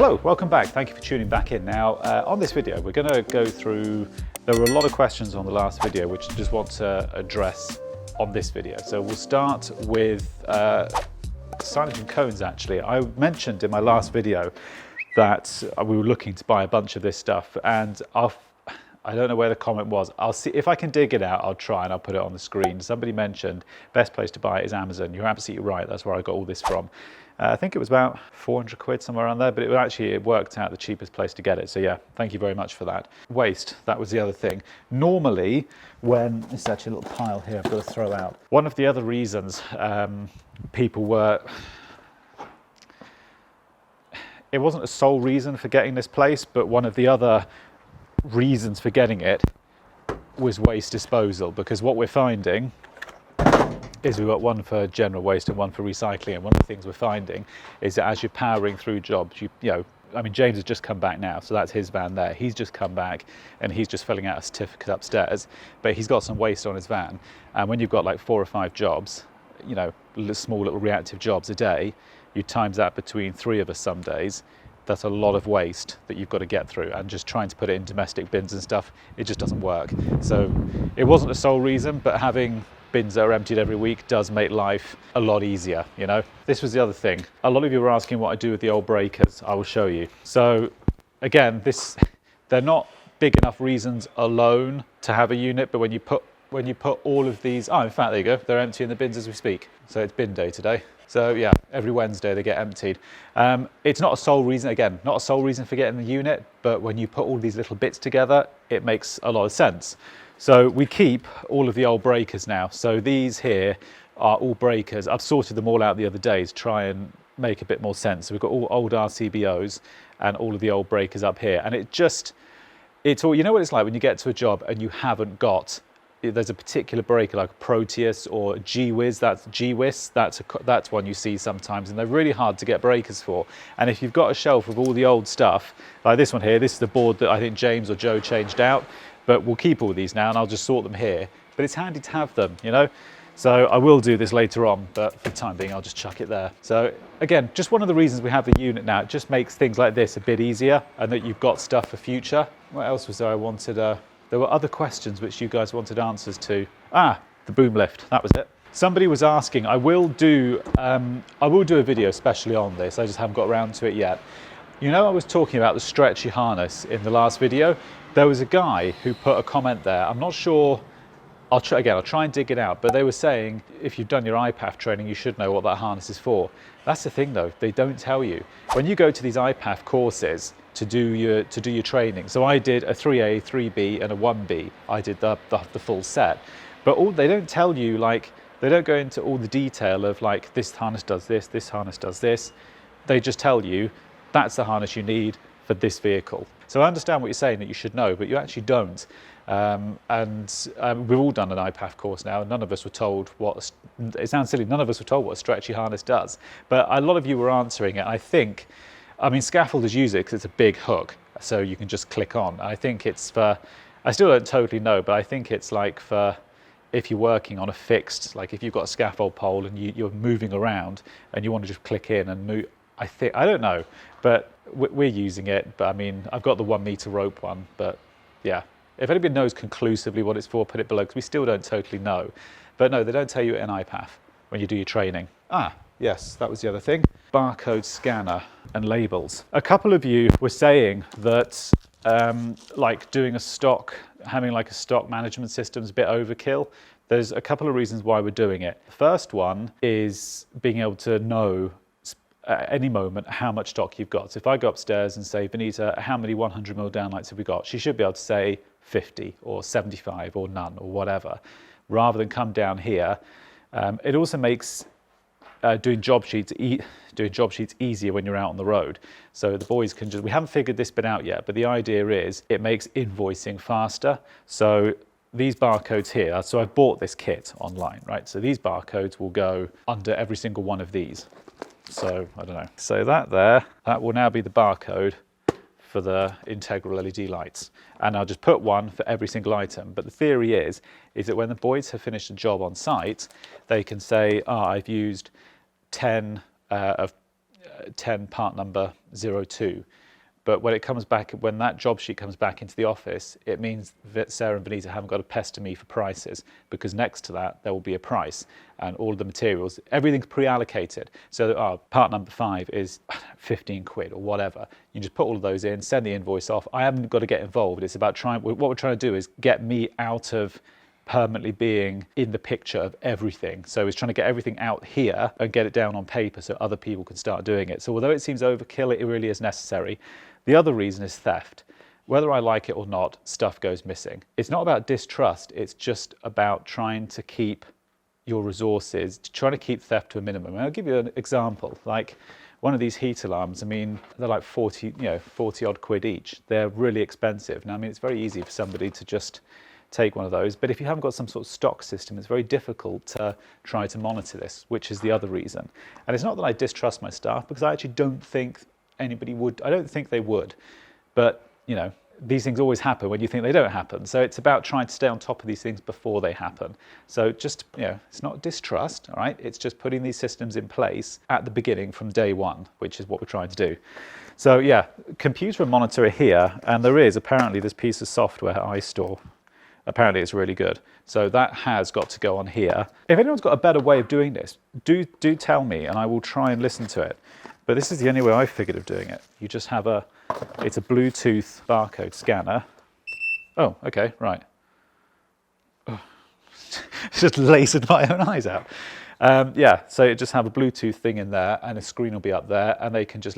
Hello, welcome back. Thank you for tuning back in. Now, on this video, we're going to go through, there were a lot of questions on the last video, which I just want to address on this video. So we'll start with signage and cones, actually. I mentioned in my last video that we were looking to buy a bunch of this stuff, and I don't know where the comment was. I'll see if I can dig it out. I'll try and I'll put it on the screen. Somebody mentioned best place to buy it is Amazon. You're absolutely right. That's where I got all this from. I think it was about 400 quid, somewhere around there, but it worked out the cheapest place to get it. So yeah, thank you very much for that. Waste, that was the other thing. Normally, when, this is actually a little pile here I've got to throw out. One of the other reasons people were, it wasn't a sole reason for getting this place, but one of the other reasons for getting it was waste disposal, because what we're finding is we've got one for general waste and one for recycling, and one of the things we're finding is that as you're powering through jobs, you know, I mean, James has just come back now, so that's his van there. He's just come back and he's just filling out a certificate upstairs, but he's got some waste on his van. And when you've got like 4 or 5 jobs, you know, small little reactive jobs a day, you times that between 3 of us some days, that's a lot of waste that you've got to get through, and just trying to put it in domestic bins and stuff, it just doesn't work. So it wasn't a sole reason, but having bins that are emptied every week does make life a lot easier, you know. This was the other thing. A lot of you were asking what I do with the old breakers. I will show you. So again, they're not big enough reasons alone to have a unit, but when you put all of these, oh, in fact, there you go, they're empty in the bins as we speak. So it's bin day today. So yeah, every Wednesday they get emptied. It's not a sole reason, again, not a sole reason for getting the unit, but when you put all these little bits together, it makes a lot of sense. So we keep all of the old breakers now. So these here are all breakers. I've sorted them all out the other day to try and make a bit more sense. So we've got all old RCBOs and all of the old breakers up here. And it's all, you know what it's like when you get to a job and you haven't got, there's a particular breaker like a Proteus or a G-Wiz, that's one you see sometimes, and they're really hard to get breakers for. And if you've got a shelf of all the old stuff, like this one here, this is the board that I think James or Joe changed out, but we'll keep all these now and I'll just sort them here. But it's handy to have them, you know? So I will do this later on, but for the time being, I'll just chuck it there. So again, just one of the reasons we have the unit now, it just makes things like this a bit easier, and that you've got stuff for future. What else was there I wanted? There were other questions which you guys wanted answers to. Ah, the boom lift, that was it. Somebody was asking, I will do a video especially on this, I just haven't got around to it yet. You know, I was talking about the stretchy harness in the last video. There was a guy who put a comment there. I'm not sure, I'll try and dig it out, but they were saying if you've done your IPAF training, you should know what that harness is for. That's the thing though, they don't tell you. When you go to these IPAF courses to do your training, so I did a 3A, 3B and a 1B. I did the full set. But they don't tell you, like, they don't go into all the detail of like, this harness does this harness does this. They just tell you, that's the harness you need for this vehicle. So I understand what you're saying that you should know, but you actually don't. We've all done an IPAF course now, and none of us were told what, it sounds silly, none of us were told what a stretchy harness does. But a lot of you were answering it. I mean, scaffolders use it because it's a big hook, so you can just click on. I think it's for, I still don't totally know, but I think it's like for, if you're working on a fixed, like if you've got a scaffold pole and you're moving around and you want to just click in and move, I don't know, but we're using it. But I mean, I've got the 1 meter rope one, but yeah. If anybody knows conclusively what it's for, put it below, because we still don't totally know. But no, they don't tell you in IPAF when you do your training. Ah, yes, that was the other thing. Barcode scanner and labels. A couple of you were saying that like doing having like a stock management system is a bit overkill. There's a couple of reasons why we're doing it. The first one is being able to know at any moment how much stock you've got. So if I go upstairs and say, Benita, how many 100mm downlights have we got? She should be able to say 50 or 75 or none or whatever, rather than come down here. It also makes doing job sheets easier when you're out on the road. So the boys can just, we haven't figured this bit out yet, but the idea is it makes invoicing faster. So these barcodes here, so I've bought this kit online, right? So these barcodes will go under every single one of these. So I don't know. So that will now be the barcode for the integral LED lights. And I'll just put one for every single item. But the theory is that when the boys have finished a job on site, they can say, I've used 10 of 10 part number 02. But when it comes back, when that job sheet comes back into the office, it means that Sarah and Benita haven't got to pester me for prices, because next to that there will be a price, and all of the materials, everything's pre-allocated. So part number 5 is 15 quid or whatever. You just put all of those in, send the invoice off. I haven't got to get involved. It's about what we're trying to do is get me out of permanently being in the picture of everything. So it's trying to get everything out here and get it down on paper so other people can start doing it. So although it seems overkill, it really is necessary. The other reason is theft. Whether I like it or not, stuff goes missing. It's not about distrust, it's just about trying to keep your resources, trying to keep theft to a minimum. And I'll give you an example. Like one of these heat alarms, I mean, they're like 40 odd quid each. They're really expensive. Now, I mean, it's very easy for somebody to just take one of those, but if you haven't got some sort of stock system, it's very difficult to try to monitor this, which is the other reason. And it's not that I distrust my staff, because I actually don't think anybody would. I don't think they would, but these things always happen when you think they don't happen. So it's about trying to stay on top of these things before they happen. So just, it's not distrust, all right? It's just putting these systems in place at the beginning from day one, which is what we're trying to do. So yeah, computer and monitor are here, and there is apparently this piece of software iStore. Apparently it's really good. So that has got to go on here. If anyone's got a better way of doing this, do tell me, and I will try and listen to it. But this is the only way I figured of doing it. You just have it's a Bluetooth barcode scanner. Oh, okay, right. Oh, just lasered my own eyes out. Yeah, so you just have a Bluetooth thing in there, and a screen will be up there, and they can just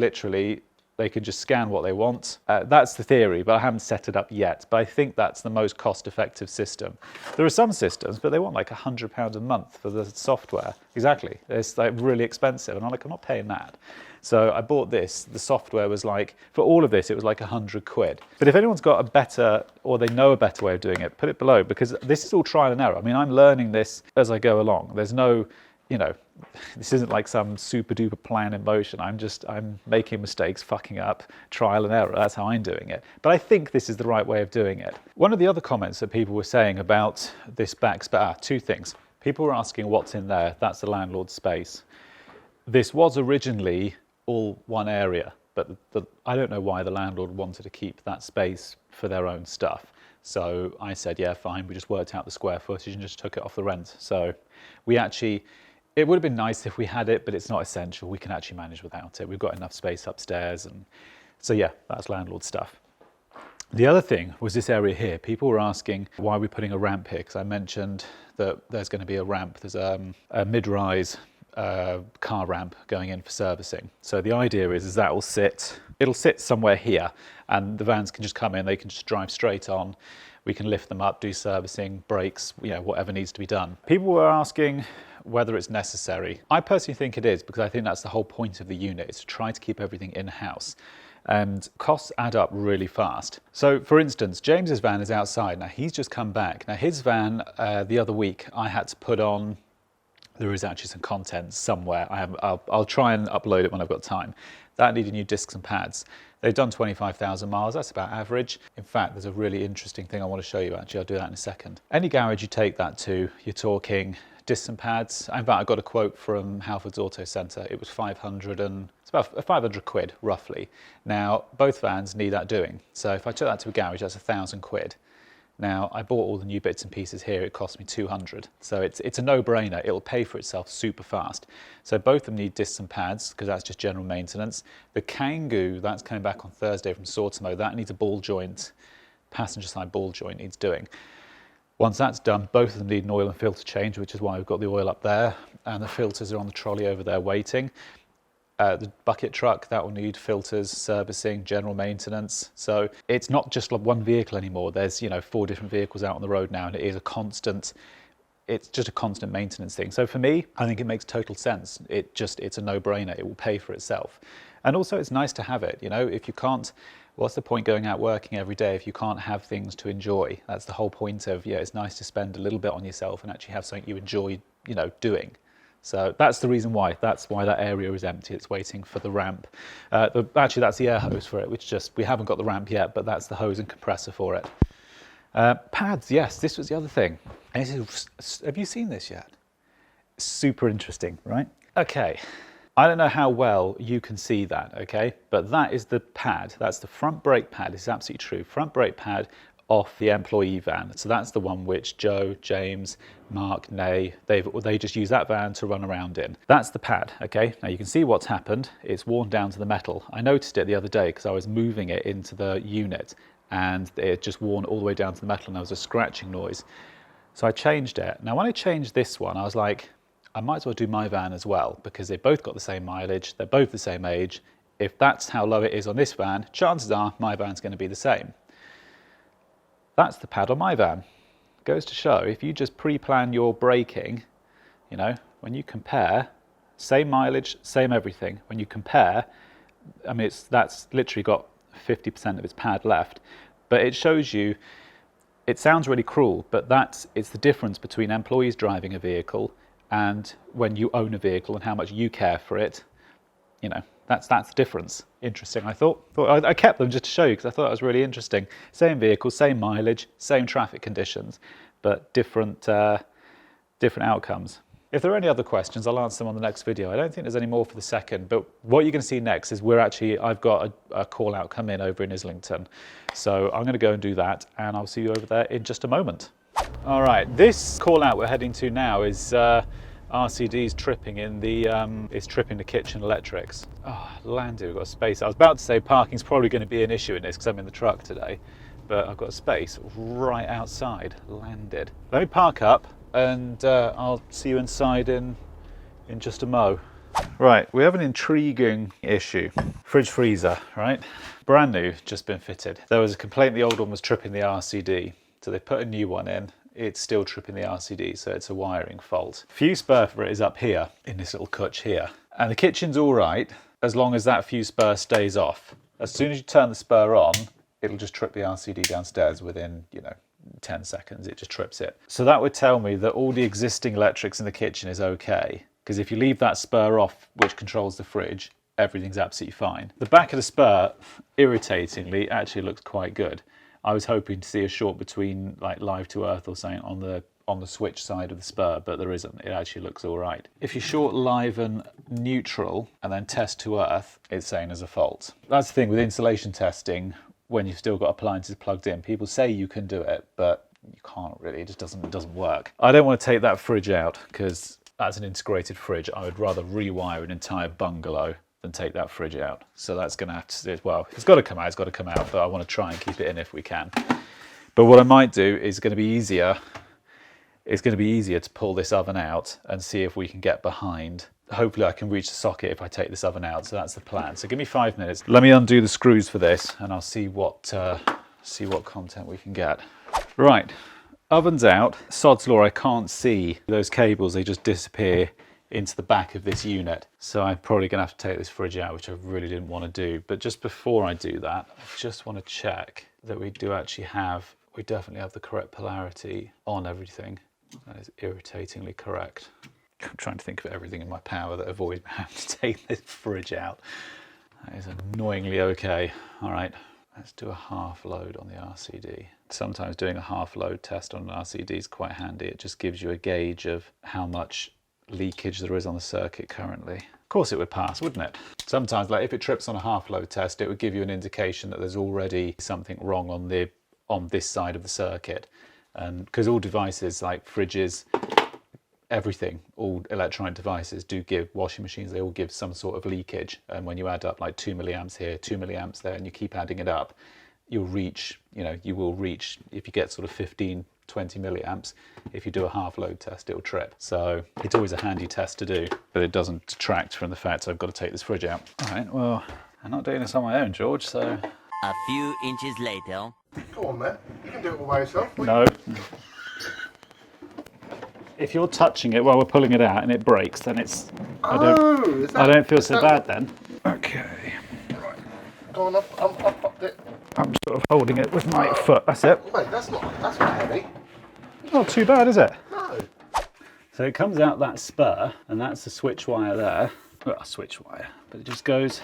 scan what they want. That's the theory, but I haven't set it up yet. But I think that's the most cost-effective system. There are some systems, but they want like £100 a month for the software. Exactly, it's like really expensive, and I'm not paying that. So I bought this. The software was like, for all of this, it was like 100 quid. But if anyone's got a better, or they know a better way of doing it, put it below, because this is all trial and error. I mean, I'm learning this as I go along. There's no, this isn't like some super duper plan in motion. I'm making mistakes, fucking up, trial and error. That's how I'm doing it. But I think this is the right way of doing it. One of the other comments that people were saying about this two things. People were asking what's in there. That's the landlord's space. This was originally all one area, but I don't know why the landlord wanted to keep that space for their own stuff. So I said, yeah, fine. We just worked out the square footage and just took it off the rent. So it would have been nice if we had it, but it's not essential. We can actually manage without it. We've got enough space upstairs. And so yeah, that's landlord stuff. The other thing was this area here. People were asking why we're putting a ramp here, because I mentioned that there's going to be a ramp. There's a mid-rise car ramp going in for servicing. So the idea is that it'll sit somewhere here, and the vans can just come in, they can just drive straight on. We can lift them up, do servicing, brakes, whatever needs to be done. People were asking whether it's necessary. I personally think it is, because I think that's the whole point of the unit, is to try to keep everything in-house. And costs add up really fast. So for instance, James's van is outside. Now he's just come back. Now his van, the other week, I had to put on, there is actually some content somewhere. I'll try and upload it when I've got time. That needed new discs and pads. They've done 25,000 miles, that's about average. In fact, there's a really interesting thing I want to show you actually. I'll do that in a second. Any garage you take that to, you're talking discs and pads. In fact, I got a quote from Halford's Auto Centre. It was it's about 500 quid, roughly. Now, both vans need that doing. So if I took that to a garage, that's 1,000 quid. Now, I bought all the new bits and pieces here. It cost me 200. So it's a no-brainer. It'll pay for itself super fast. So both of them need discs and pads, because that's just general maintenance. The Kangoo, that's coming back on Thursday from Sortimo. That needs a ball joint, passenger side ball joint needs doing. Once that's done, both of them need an oil and filter change, which is why we've got the oil up there. And the filters are on the trolley over there waiting. The bucket truck, that will need filters, servicing, general maintenance. So it's not just like one vehicle anymore. There's 4 different vehicles out on the road now, and it is it's just a constant maintenance thing. So for me, I think it makes total sense. It's a no-brainer. It will pay for itself. And also it's nice to have it. If you can't, what's the point going out working every day if you can't have things to enjoy? That's the whole point of, it's nice to spend a little bit on yourself and actually have something you enjoy, doing. So that's the reason why. That's why that area is empty. It's waiting for the ramp. Actually, that's the air hose for it, which we haven't got the ramp yet, but that's the hose and compressor for it. Pads, yes, this was the other thing. Have you seen this yet? Super interesting, right? Okay, I don't know how well you can see that, okay? But that is the pad. That's the front brake pad. It's absolutely true. Front brake pad off the employee van. So that's the one which Joe, James, Mark, Nay, they just use that van to run around in. That's the pad, okay? Now you can see what's happened. It's worn down to the metal. I noticed it the other day because I was moving it into the unit and it just worn all the way down to the metal and there was a scratching noise. So I changed it. Now when I changed this one, I was like, I might as well do my van as well because they've both got the same mileage, they're both the same age. If that's how low it is on this van, chances are my van's going to be the same. That's the pad on my van. Goes to show, if you just pre-plan your braking, you know, when you compare, same mileage, same everything. When you compare, I mean, that's literally got 50% of its pad left, but it shows you, it sounds really cruel, but it's the difference between employees driving a vehicle and when you own a vehicle and how much you care for it. You know, that's the difference. Interesting, I thought. I kept them just to show you because I thought it was really interesting. Same vehicle, same mileage, same traffic conditions, but different outcomes. If there are any other questions, I'll answer them on the next video. I don't think there's any more for the second, but what you're going to see next is I've got a call out come in over in Islington. So I'm going to go and do that, and I'll see you over there in just a moment. All right, this call out we're heading to now is RCD's tripping in it's tripping the kitchen electrics. Oh, landed, we've got space. I was about to say parking's probably going to be an issue in this because I'm in the truck today, but I've got a space right outside, landed. Let me park up and I'll see you inside in just a mo. Right, we have an intriguing issue. Fridge freezer, right? Brand new, just been fitted. There was a complaint the old one was tripping the RCD, so they put a new one in. It's still tripping the RCD, so it's a wiring fault. Fuse spur for it is up here, in this little cutch here. And the kitchen's all right, as long as that fuse spur stays off. As soon as you turn the spur on, it'll just trip the RCD downstairs within, 10 seconds, it just trips it. So that would tell me that all the existing electrics in the kitchen is okay. Because if you leave that spur off, which controls the fridge, everything's absolutely fine. The back of the spur, irritatingly, actually looks quite good. I was hoping to see a short between like live to earth or something on the switch side of the spur, but there isn't. It actually looks all right. If you short live and neutral and then test to earth, it's saying there's a fault. That's the thing with insulation testing, when you've still got appliances plugged in. People say you can do it, but you can't really, it just doesn't work. I don't want to take that fridge out because that's an integrated fridge. I would rather rewire an entire bungalow than take that fridge out. So that's going to have to, well, it's got to come out, but I want to try and keep it in if we can. But what I might do is going to be easier. It's going to be easier to pull this oven out and see if we can get behind. Hopefully I can reach the socket if I take this oven out. So that's the plan. So give me 5 minutes. Let me undo the screws for this and I'll see what content we can get. Right, oven's out. Sod's law, I can't see those cables. They just disappear into the back of this unit. So I'm probably gonna have to take this fridge out, which I really didn't want to do. But just before I do that, I just want to check that we definitely have the correct polarity on everything. That is irritatingly correct. I'm trying to think of everything in my power that avoids having to take this fridge out. That is annoyingly okay. All right, let's do a half load on the RCD. Sometimes doing a half load test on an RCD is quite handy. It just gives you a gauge of how much leakage there is on the circuit currently. Of course it would pass, wouldn't it? Sometimes, like if it trips on a half load test, it would give you an indication that there's already something wrong on this side of the circuit. And because all devices like fridges, everything, all electronic devices do give, washing machines, they all give some sort of leakage. And when you add up like 2 milliamps here, 2 milliamps there, and you keep adding it up, you will reach, if you get sort of 15, 20 milliamps, if you do a half load test, it'll trip. So it's always a handy test to do, but it doesn't detract from the fact I've got to take this fridge out. All right, well, I'm not doing this on my own, George, so. A few inches later. Go on, man. You can do it all by yourself. No. If you're touching it while we're pulling it out and it breaks, then it's. I don't feel so bad then. Okay. Right. Go on, I've popped it. I'm sort of holding it with my foot. That's it. Mate, that's not heavy. Not too bad, is it? No. So it comes out that spur, and that's the switch wire there. Well, a switch wire, but it just goes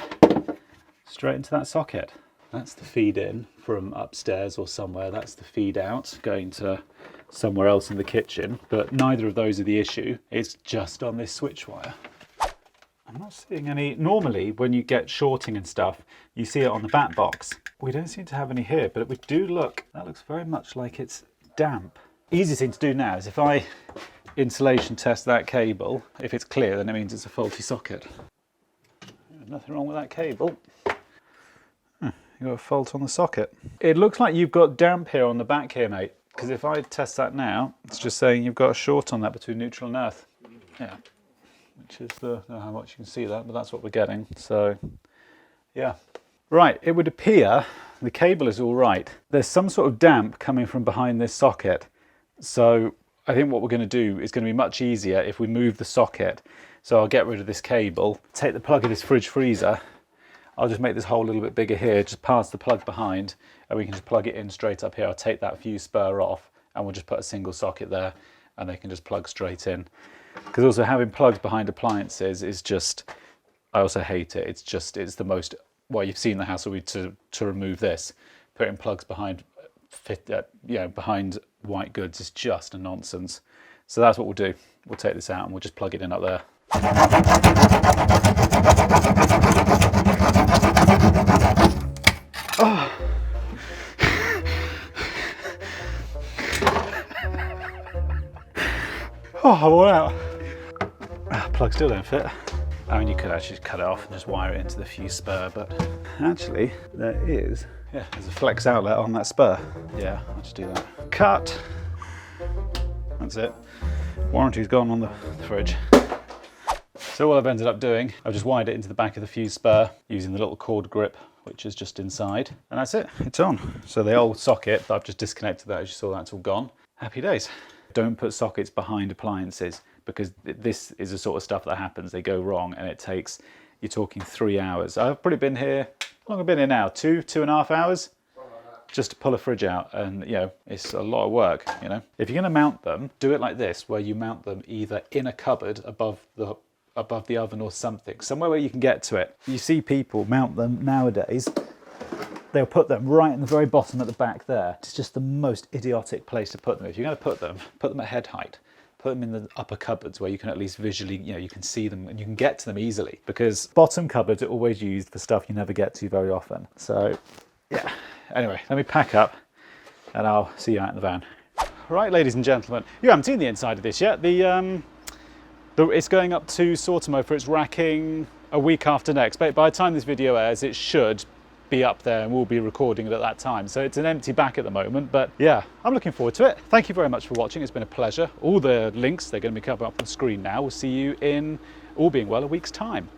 straight into that socket. That's the feed in from upstairs or somewhere. That's the feed out going to somewhere else in the kitchen, but neither of those are the issue. It's just on this switch wire. I'm not seeing any. Normally, when you get shorting and stuff, you see it on the back box. We don't seem to have any here, but we do look. That looks very much like it's damp. Easiest thing to do now is if I insulation test that cable, if it's clear, then it means it's a faulty socket. Nothing wrong with that cable. You've got a fault on the socket. It looks like you've got damp here on the back here, mate. Because if I test that now, it's just saying you've got a short on that between neutral and earth. Yeah. Which is the, I don't know how much you can see that, but that's what we're getting. So, yeah. Right, it would appear the cable is all right. There's some sort of damp coming from behind this socket. So I think what we're going to do is going to be much easier if we move the socket. So I'll get rid of this cable, take the plug of this fridge freezer. I'll just make this hole a little bit bigger here, just pass the plug behind, and we can just plug it in straight up here. I'll take that fuse spur off, and we'll just put a single socket there, and they can just plug straight in. Because also having plugs behind appliances is just, I also hate it. It's the most, well, you've seen the hassle to remove this. Putting plugs behind behind white goods is just a nonsense. So that's what we'll do. We'll take this out and we'll just plug it in up there. Oh. Oh, I'm all out. Plug still don't fit. I mean, you could actually cut it off and just wire it into the fuse spur, but actually there is, yeah, there's a flex outlet on that spur. Yeah, I'll just do that. Cut. That's it. Warranty's gone on the fridge. So what I've ended up doing, I've just wired it into the back of the fuse spur using the little cord grip, which is just inside, and that's it, it's on. So the old socket, I've just disconnected that, as you saw, that's all gone. Happy days. Don't put sockets behind appliances, because this is the sort of stuff that happens. They go wrong and it takes, you're talking 3 hours. I've probably been here, how long have I been here now? 2.5 hours? Just to pull a fridge out, and you know, it's a lot of work, you know. If you're gonna mount them, do it like this, where you mount them either in a cupboard above the oven or something, somewhere where you can get to it. You see people mount them nowadays, they'll put them right in the very bottom at the back there. It's just the most idiotic place to put them. If you're gonna put them at head height. Put them in the upper cupboards where you can at least visually, you know, you can see them and you can get to them easily, because bottom cupboards are always used for stuff you never get to very often. So yeah, anyway, let me pack up and I'll see you out in the van. Right, ladies and gentlemen, you haven't seen the inside of this yet. It's going up to Sortimo for its racking a week after next, but by the time this video airs, it should be up there and we'll be recording it at that time. So it's an empty back at the moment, but yeah, I'm looking forward to it. Thank you very much for watching. It's been a pleasure. All the links, they're going to be coming up on the screen now. We'll see you in, all being well, a week's time.